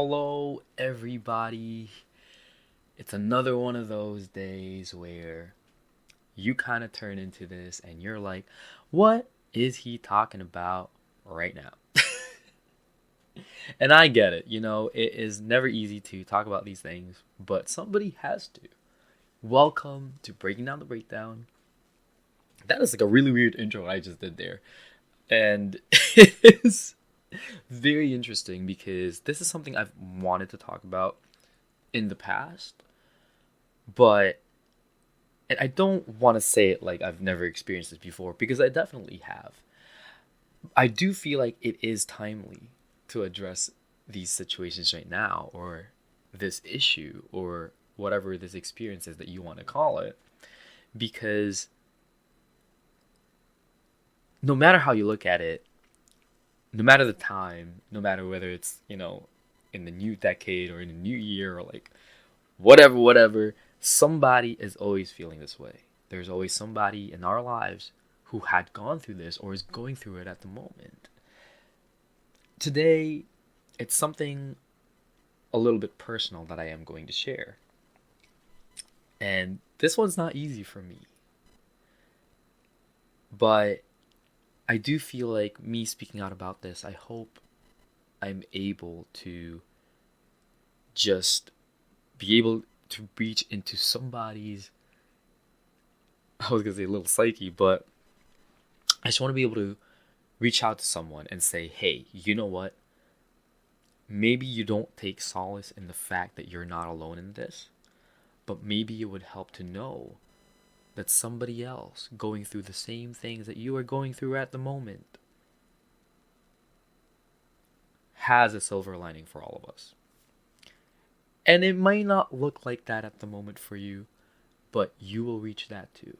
Hello, everybody. It's another one of those days where you kind of turn into this and you're like, what is he talking about right now? And I get it. It is never easy to talk about these things, but somebody has to. Welcome to Breaking Down the Breakdown. That is like a really weird intro I just did there. And it is very interesting because this is something I've wanted to talk about in the past, but and I don't want to say it like I've never experienced this before because I definitely have. I do feel like it is timely to address these situations right now, or this issue, or whatever this experience is that you want to call it, because no matter how you look at it, no matter the time, no matter whether it's, in the new decade or in the new year or like whatever, somebody is always feeling this way. There's always somebody in our lives who had gone through this or is going through it at the moment. Today, it's something a little bit personal that I am going to share. And this one's not easy for me. But I do feel like me speaking out about this, I hope I'm able to just be able to reach into somebody's, I was going to say a little psyche, but I just want to be able to reach out to someone and say, hey, you know what? Maybe you don't take solace in the fact that you're not alone in this, but maybe it would help to know that somebody else going through the same things that you are going through at the moment has a silver lining for all of us. And it might not look like that at the moment for you, but you will reach that too.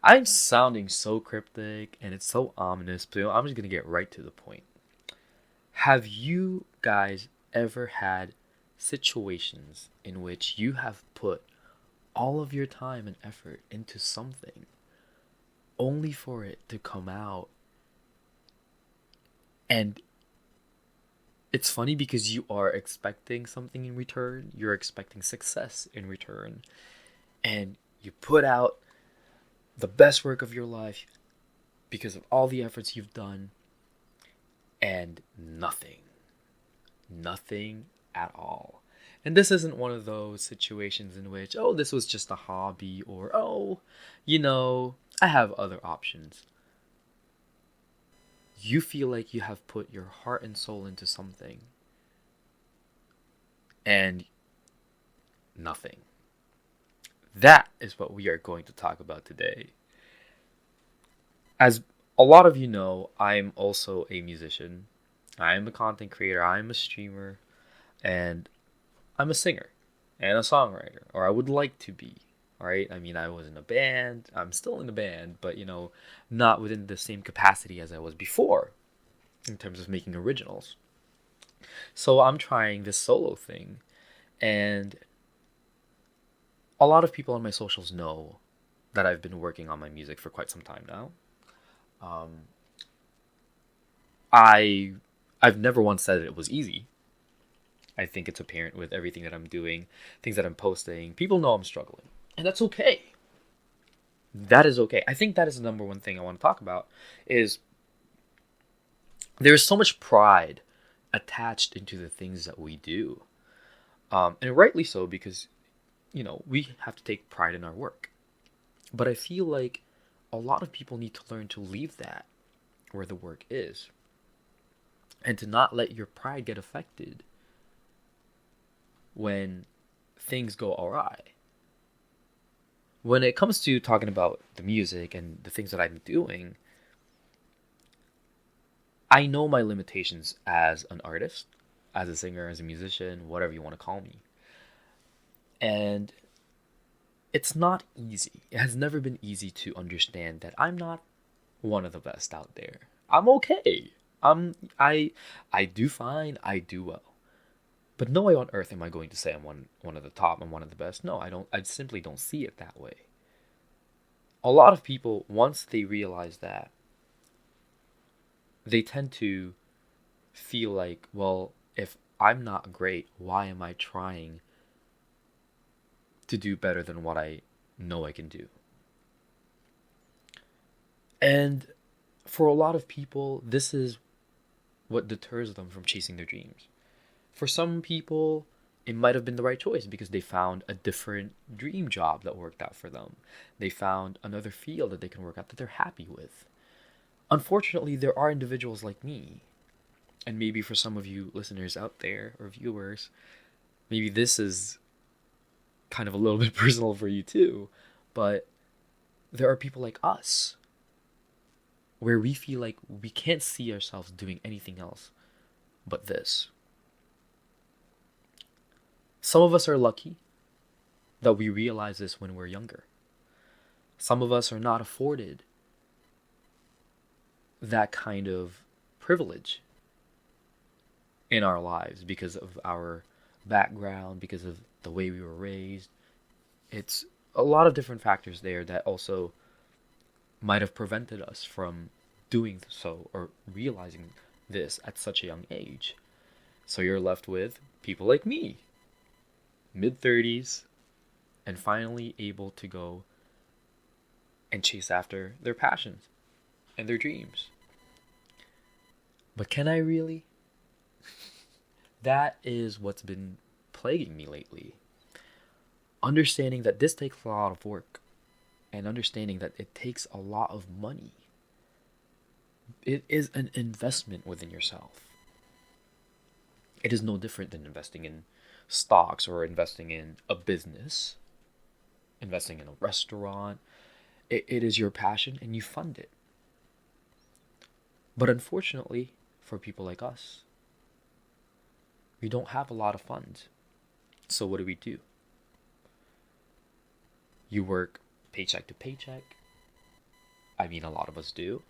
I'm sounding so cryptic and it's so ominous, but I'm just going to get right to the point. Have you guys ever had situations in which you have put all of your time and effort into something only for it to come out? And it's funny because you are expecting something in return. You're expecting success in return. And you put out the best work of your life because of all the efforts you've done. And nothing. Nothing at all. And this isn't one of those situations in which, this was just a hobby, or, I have other options. You feel like you have put your heart and soul into something, and nothing. That is what we are going to talk about today. As a lot of you know, I'm also a musician. I am a content creator. I'm a streamer. And I'm a singer and a songwriter, or I would like to be, right? I mean, I was in a band. I'm still in a band, but, not within the same capacity as I was before in terms of making originals. So I'm trying this solo thing, and a lot of people on my socials know that I've been working on my music for quite some time now. I've never once said it was easy. I think it's apparent with everything that I'm doing, things that I'm posting. People know I'm struggling, and that's okay. That is okay. I think that is the number one thing I want to talk about is there's so much pride attached into the things that we do. And rightly so, because, we have to take pride in our work. But I feel like a lot of people need to learn to leave that where the work is. And to not let your pride get affected when things go awry. When it comes to talking about the music and the things that I'm doing, I know my limitations as an artist, as a singer, as a musician, whatever you want to call me. And it's not easy. It has never been easy to understand that I'm not one of the best out there. I'm okay. I do fine. I do well. But no way on earth am I going to say I'm one of the top and one of the best. No, I don't. I simply don't see it that way. A lot of people, once they realize that, they tend to feel like, well, if I'm not great, why am I trying to do better than what I know I can do? And for a lot of people, this is what deters them from chasing their dreams. For some people, it might have been the right choice because they found a different dream job that worked out for them. They found another field that they can work out that they're happy with. Unfortunately, there are individuals like me, and maybe for some of you listeners out there or viewers, maybe this is kind of a little bit personal for you too, but there are people like us where we feel like we can't see ourselves doing anything else but this. Some of us are lucky that we realize this when we're younger. Some of us are not afforded that kind of privilege in our lives because of our background, because of the way we were raised. It's a lot of different factors there that also might have prevented us from doing so or realizing this at such a young age. So you're left with people like me, mid-30s, and finally able to go and chase after their passions and their dreams. But can I really? That is what's been plaguing me lately. Understanding that this takes a lot of work and understanding that it takes a lot of money. It is an investment within yourself. It is no different than investing in stocks or investing in a business, investing in a restaurant. It is your passion and you fund it. But unfortunately, for people like us, we don't have a lot of funds. So what do? You work paycheck to paycheck. I mean, a lot of us do.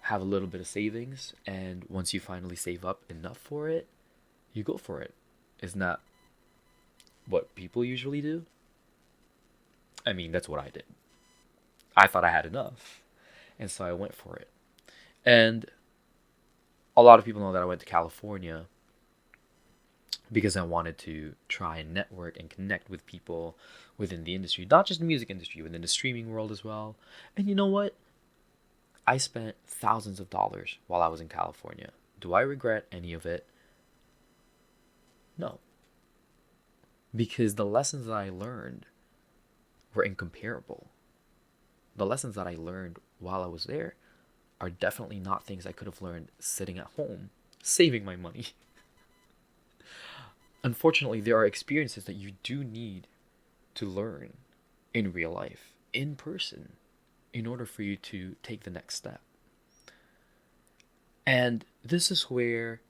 Have a little bit of savings, and once you finally save up enough for it, you go for it. Isn't that what people usually do? I mean, that's what I did. I thought I had enough, and so I went for it. And a lot of people know that I went to California because I wanted to try and network and connect with people within the industry, not just the music industry, within the streaming world as well. And you know what? I spent thousands of dollars while I was in California. Do I regret any of it? No. Because the lessons that I learned were incomparable. The lessons that I learned while I was there are definitely not things I could have learned sitting at home, saving my money. Unfortunately, there are experiences that you do need to learn in real life, in person, in order for you to take the next step. And this is where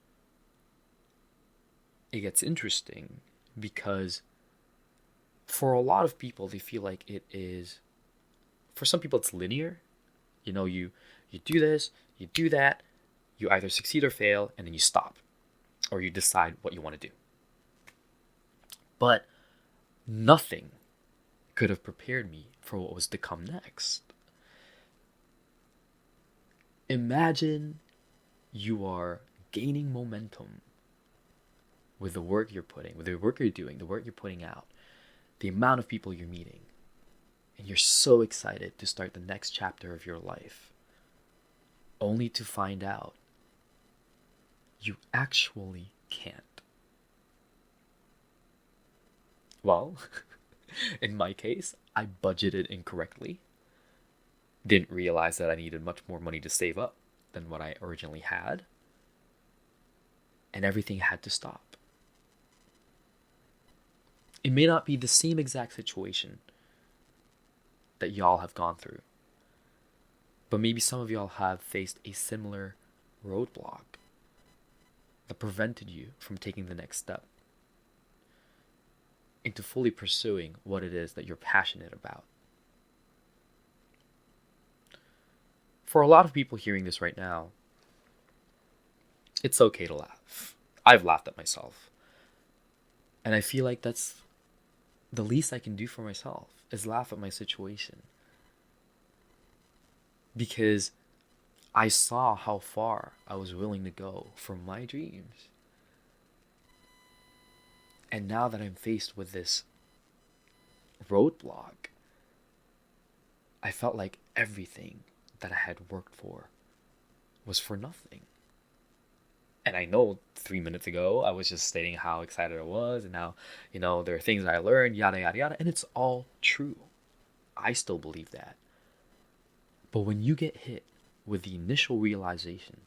it gets interesting, because for a lot of people, they feel like it is, for some people, it's linear. You know, you do this, you do that, you either succeed or fail, and then you stop, or you decide what you want to do. But nothing could have prepared me for what was to come next. Imagine you are gaining momentum with the work you're putting, with the work you're doing, the work you're putting out, the amount of people you're meeting, and you're so excited to start the next chapter of your life, only to find out you actually can't. Well, in my case, I budgeted incorrectly. Didn't realize that I needed much more money to save up than what I originally had. And everything had to stop. It may not be the same exact situation that y'all have gone through, but maybe some of y'all have faced a similar roadblock that prevented you from taking the next step into fully pursuing what it is that you're passionate about. For a lot of people hearing this right now, it's okay to laugh. I've laughed at myself. And I feel like that's the least I can do for myself, is laugh at my situation. Because I saw how far I was willing to go for my dreams. And now that I'm faced with this roadblock, I felt like everything that I had worked for was for nothing. And I know 3 minutes ago I was just stating how excited I was and how, there are things I learned, yada, yada, yada. And it's all true. I still believe that. But when you get hit with the initial realization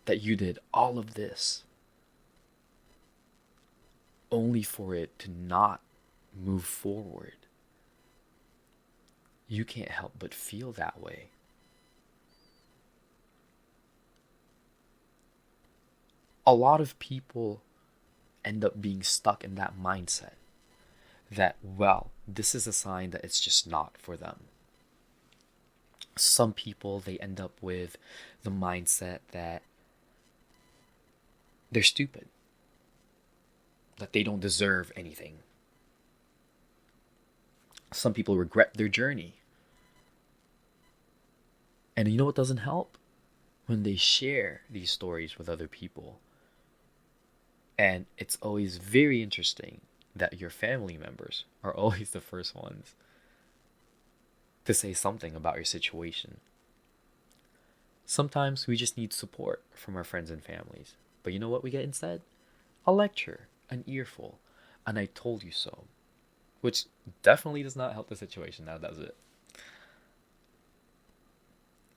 that you did all of this only for it to not move forward, you can't help but feel that way. A lot of people end up being stuck in that mindset that, well, this is a sign that it's just not for them. Some people, they end up with the mindset that they're stupid, that they don't deserve anything. Some people regret their journey. And you know what doesn't help? When they share these stories with other people. And it's always very interesting that your family members are always the first ones to say something about your situation. Sometimes we just need support from our friends and families. But you know what we get instead? A lecture, an earful, and I told you so. Which definitely does not help the situation, now does it?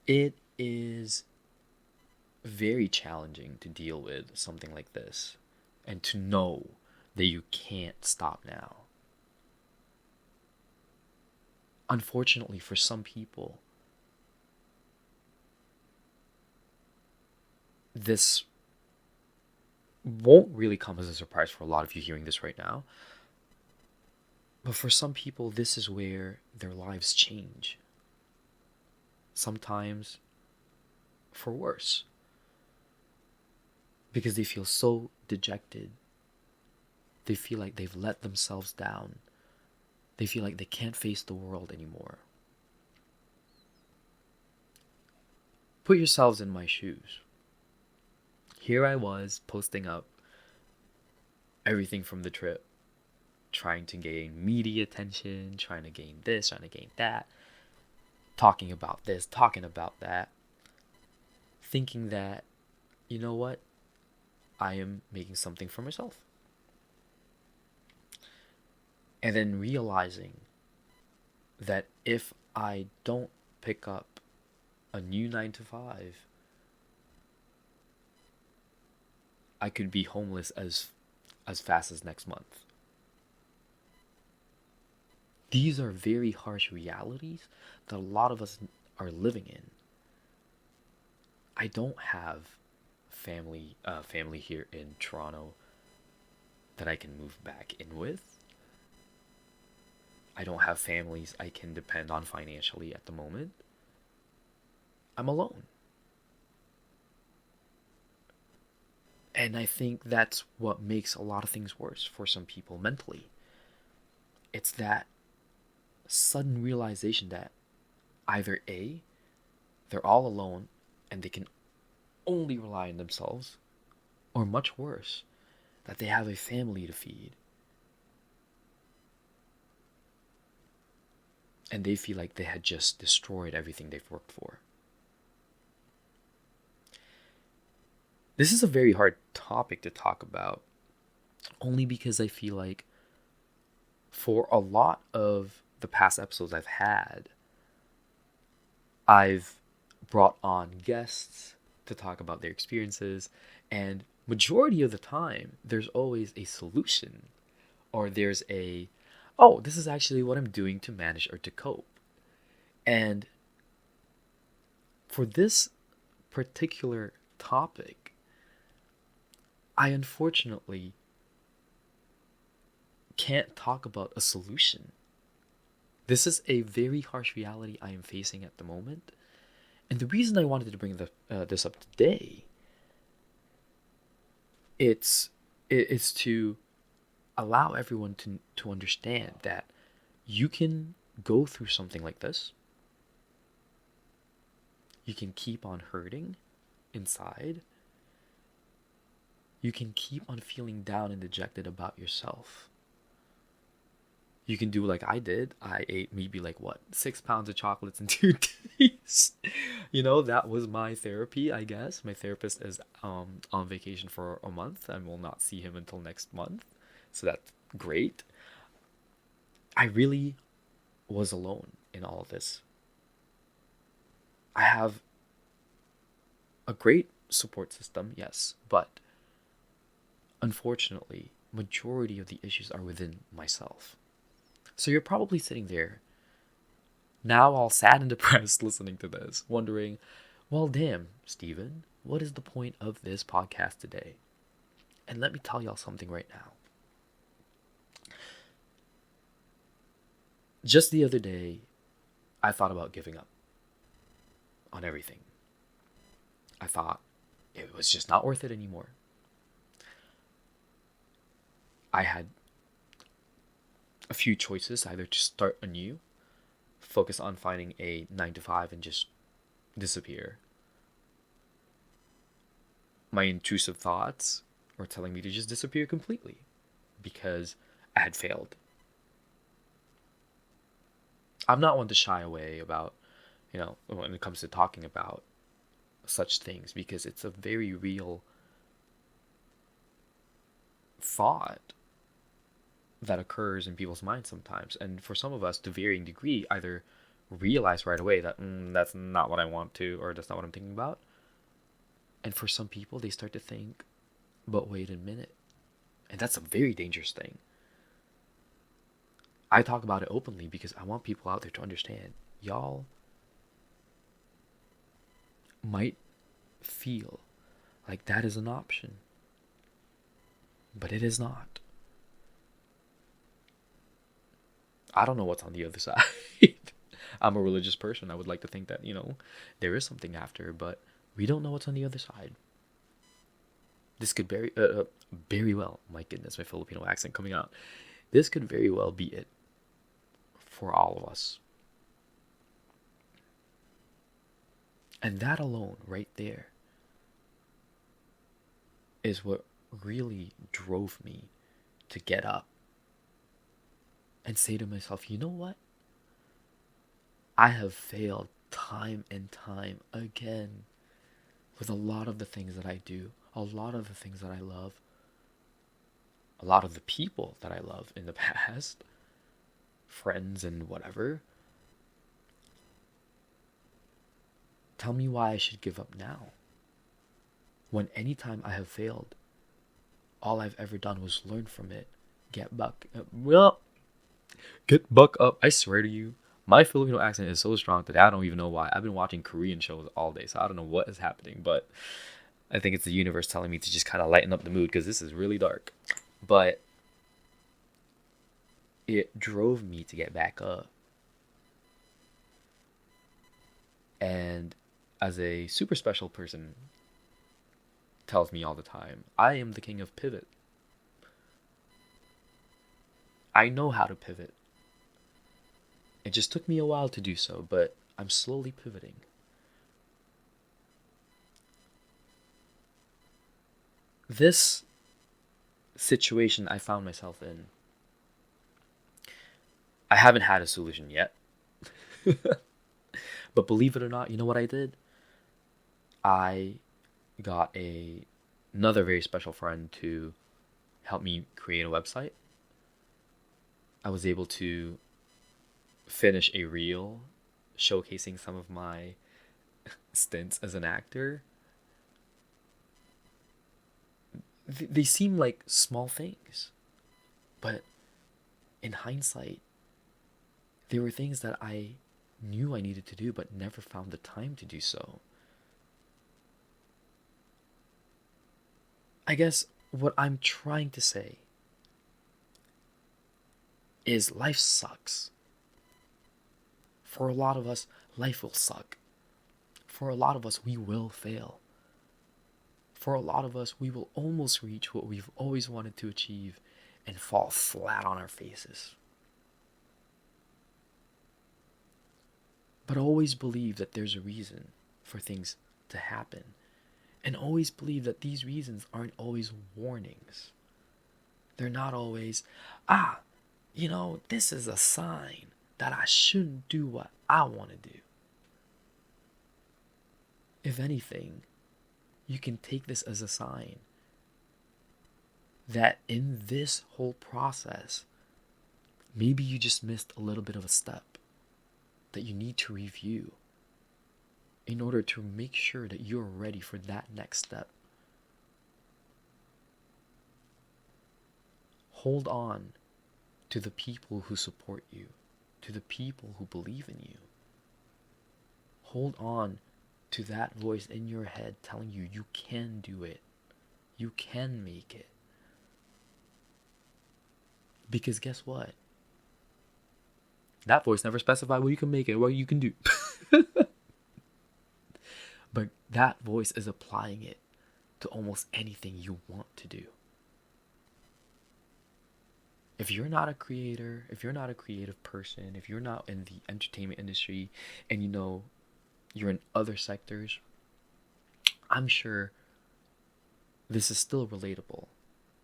It is very challenging to deal with something like this and to know that you can't stop now. Unfortunately, for some people, this won't really come as a surprise for a lot of you hearing this right now. But for some people, this is where their lives change. Sometimes for worse. Because they feel so dejected. They feel like they've let themselves down. They feel like they can't face the world anymore. Put yourselves in my shoes. Here I was posting up everything from the trip, trying to gain media attention, trying to gain this, trying to gain that, talking about this, talking about that, thinking that, you know what, I am making something for myself. And then realizing that if I don't pick up a new 9 to 5, I could be homeless as fast as next month. These are very harsh realities that a lot of us are living in. I don't have family here in Toronto that I can move back in with. I don't have families I can depend on financially at the moment. I'm alone. And I think that's what makes a lot of things worse for some people mentally. It's that sudden realization that either A, they're all alone and they can only rely on themselves, or much worse, that they have a family to feed. And they feel like they had just destroyed everything they've worked for. This is a very hard topic to talk about, only because I feel like for a lot of the past episodes I've had, I've brought on guests to talk about their experiences, and majority of the time, there's always a solution, or there's a, oh, this is actually what I'm doing to manage or to cope. And for this particular topic, I unfortunately can't talk about a solution. This is a very harsh reality I am facing at the moment. And the reason I wanted to bring this up today, it's to allow everyone to understand that you can go through something like this. You can keep on hurting inside. you can keep on feeling down and dejected about yourself. You can do like I did. I ate maybe like 6 pounds of chocolates in 2 days. That was my therapy, I guess. My therapist is on vacation for a month and will not see him until next month. So that's great. I really was alone in all of this. I have a great support system, yes, but unfortunately, majority of the issues are within myself. So you're probably sitting there, now all sad and depressed listening to this, wondering, well, damn, Steven, what is the point of this podcast today? And let me tell y'all something right now. Just the other day, I thought about giving up on everything. I thought it was just not worth it anymore. I had a few choices, either to start anew, focus on finding a 9 to 5 and just disappear. My intrusive thoughts were telling me to just disappear completely because I had failed. I'm not one to shy away about, when it comes to talking about such things, because it's a very real thought that occurs in people's minds sometimes. And for some of us, to varying degree, either realize right away that that's not what I want to, or that's not what I'm thinking about. And for some people, they start to think, but wait a minute. And that's a very dangerous thing. I talk about it openly because I want people out there to understand. Y'all might feel like that is an option, but it is not. I don't know what's on the other side. I'm a religious person. I would like to think that, there is something after, but we don't know what's on the other side. This could very well, my goodness, my Filipino accent coming out. This could very well be it for all of us. And that alone, right there, is what really drove me to get up and say to myself, you know what? I have failed time and time again with a lot of the things that I do, a lot of the things that I love, a lot of the people that I love in the past, friends and whatever. Tell me why I should give up now. When anytime I have failed, all I've ever done was learn from it, get back up. I swear to you, my Filipino accent is so strong that I don't even know why. I've been watching Korean shows all day, so I don't know what is happening, but I think it's the universe telling me to just kind of lighten up the mood because this is really dark. But it drove me to get back up. And as a super special person tells me all the time, I am the king of pivot. I know how to pivot. It just took me a while to do so, but I'm slowly pivoting. This situation I found myself in, I haven't had a solution yet. But believe it or not, you know what I did? I got another very special friend to help me create a website. I was able to finish a reel showcasing some of my stints as an actor. They seem like small things, but in hindsight, they were things that I knew I needed to do but never found the time to do so. I guess what I'm trying to say is life sucks. For a lot of us, life will suck. For a lot of us, we will fail. For a lot of us, we will almost reach what we've always wanted to achieve and fall flat on our faces. But always believe that there's a reason for things to happen. And always believe that these reasons aren't always warnings. They're not always, this is a sign that I shouldn't do what I want to do. If anything, you can take this as a sign that in this whole process, maybe you just missed a little bit of a step that you need to review in order to make sure that you're ready for that next step. Hold on to the people who support you, to the people who believe in you. Hold on to that voice in your head telling you you can do it. You can make it. Because guess what? That voice never specified what you can make it, what you can do. But that voice is applying it to almost anything you want to do. If you're not a creator, if you're not a creative person, if you're not in the entertainment industry and you're in other sectors, I'm sure this is still relatable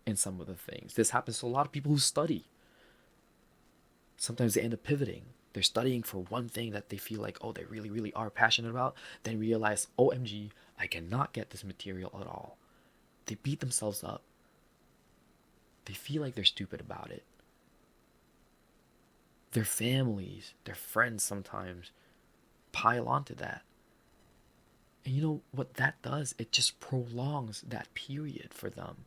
in some of the things. This happens to a lot of people who study. Sometimes they end up pivoting. They're studying for one thing that they feel like, they really, really are passionate about, then realize, OMG, I cannot get this material at all. They beat themselves up. They feel like they're stupid about it. Their families, their friends sometimes pile onto that. And you know what that does? It just prolongs that period for them.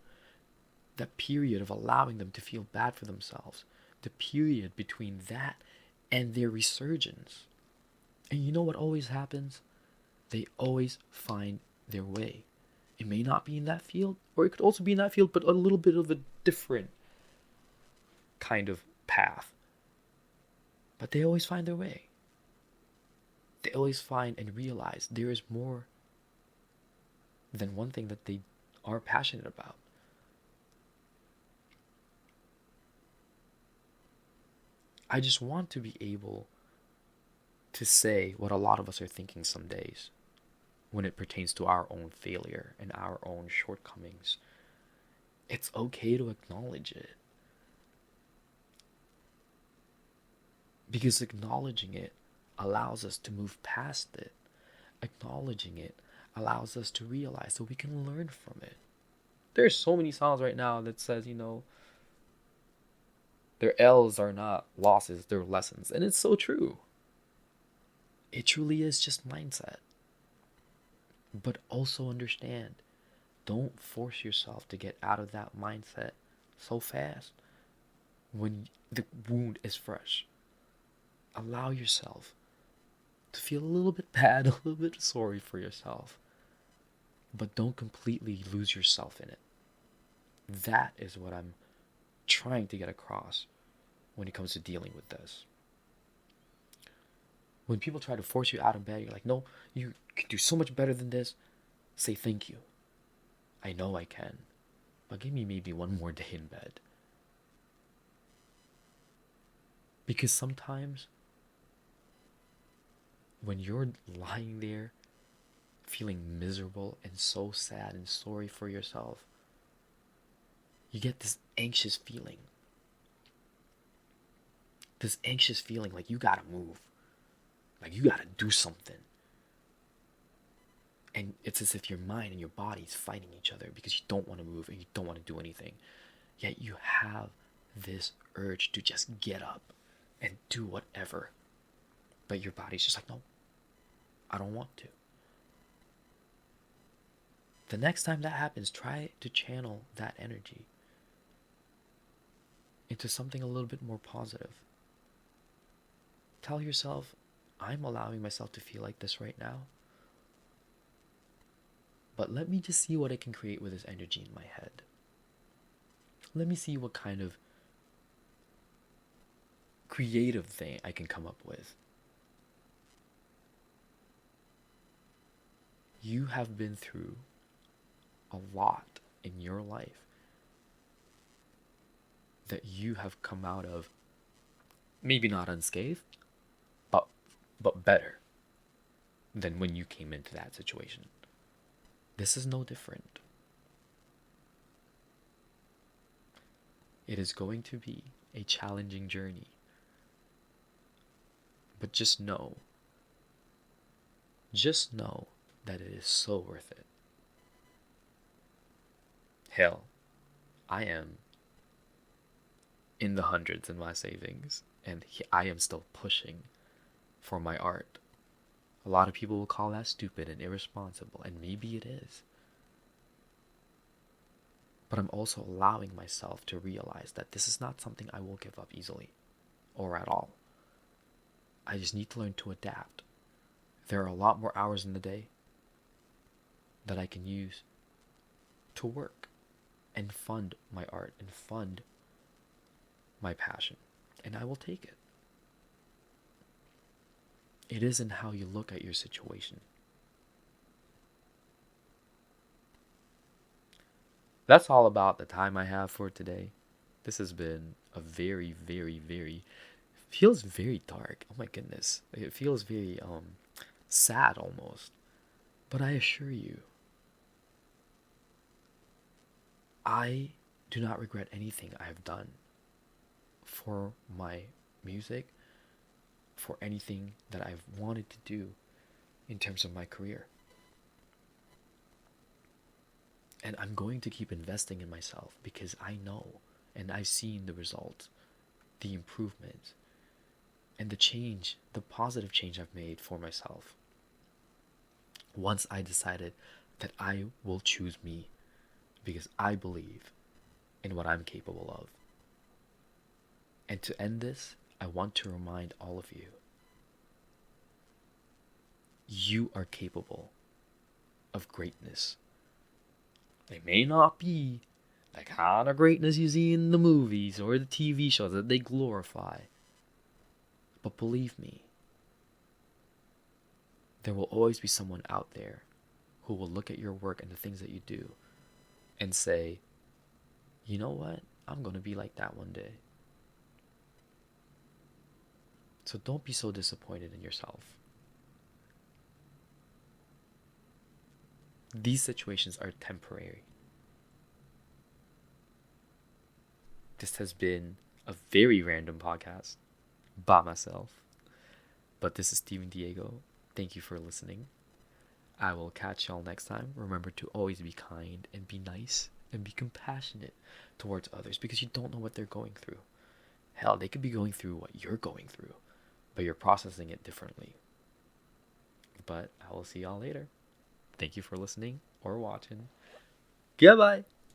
That period of allowing them to feel bad for themselves. The period between that and their resurgence. And you know what always happens? They always find their way. It may not be in that field, or it could also be in that field, but a little bit of a different kind of path. But they always find their way. They always find and realize there is more than one thing that they are passionate about. I just want to be able to say what a lot of us are thinking some days when it pertains to our own failure and our own shortcomings. It's okay to acknowledge it. Because acknowledging it allows us to move past it. Acknowledging it allows us to realize that we can learn from it. There's so many songs right now that says, their L's are not losses, they're lessons. And it's so true. It truly is just mindset. But also understand, don't force yourself to get out of that mindset so fast when the wound is fresh. Allow yourself to feel a little bit bad, a little bit sorry for yourself. But don't completely lose yourself in it. That is what I'm trying to get across when it comes to dealing with this. When people try to force you out of bed, you're like, no, you can do so much better than this. Say thank you. I know I can. But give me maybe one more day in bed. Because sometimes when you're lying there feeling miserable and so sad and sorry for yourself, you get this anxious feeling. This anxious feeling like you gotta move. Like you gotta do something. And it's as if your mind and your body is fighting each other because you don't want to move and you don't want to do anything. Yet you have this urge to just get up and do whatever. But your body's just like, no, I don't want to. The next time that happens, try to channel that energy into something a little bit more positive. Tell yourself, I'm allowing myself to feel like this right now. But let me just see what I can create with this energy in my head. Let me see what kind of creative thing I can come up with. You have been through a lot in your life that you have come out of, maybe not unscathed, but better than when you came into that situation. This is no different. It is going to be a challenging journey. But just know that it is so worth it. Hell, I am in the hundreds in my savings, and I am still pushing for my art. A lot of people will call that stupid and irresponsible, and maybe it is. But I'm also allowing myself to realize that this is not something I will give up easily, or at all. I just need to learn to adapt. There are a lot more hours in the day that I can use to work and fund my art and fund my passion, and I will take it. It isn't how you look at your situation. That's all about the time I have for today. This has been a very, very, very, feels very dark. Oh my goodness. It feels very sad almost. But I assure you, I do not regret anything I have done for my music, for anything that I've wanted to do in terms of my career. And I'm going to keep investing in myself because I know and I've seen the results, the improvement, and the change, the positive change I've made for myself. Once I decided that I will choose me because I believe in what I'm capable of. And to end this, I want to remind all of you, you are capable of greatness. It may not be the kind of greatness you see in the movies or the TV shows that they glorify. But believe me, there will always be someone out there who will look at your work and the things that you do and say, you know what? I'm going to be like that one day. So don't be so disappointed in yourself. These situations are temporary. This has been a very random podcast by myself. But this is Steven Diego. Thank you for listening. I will catch y'all next time. Remember to always be kind and be nice and be compassionate towards others because you don't know what they're going through. Hell, they could be going through what you're going through, but you're processing it differently. But I will see y'all later. Thank you for listening or watching. Goodbye.